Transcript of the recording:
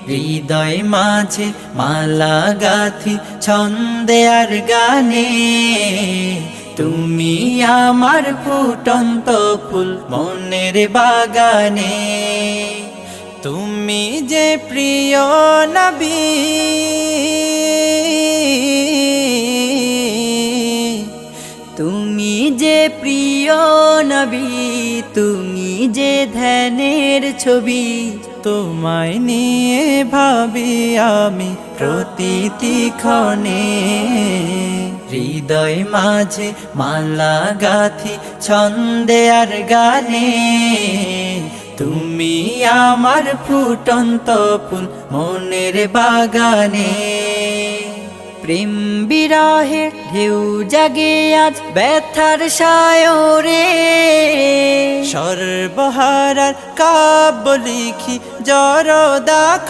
হৃদয় মাঝে মালা গাথি ছন্দে আর গানে, তুমি আমার ফুটন্ত ফুল মনের বাগানে। তুমি যে প্রিয় নবী, তুমি যে প্রিয় নবী, তুমি যে ধ্যানের ছবি, তোমায় নিয়ে ভাবি আমি প্রতিটি ক্ষণে। হৃদয় মাঝে মালা গাথি ছন্দে আর গানে, তুমি আমার ফুটন্ত ফুল মনের বাগানে। প্রেম বিরহের ঢেউ জাগে আজ ব্যথার সায়রে, সর্বহারার কাব্য লিখি জড় দাখ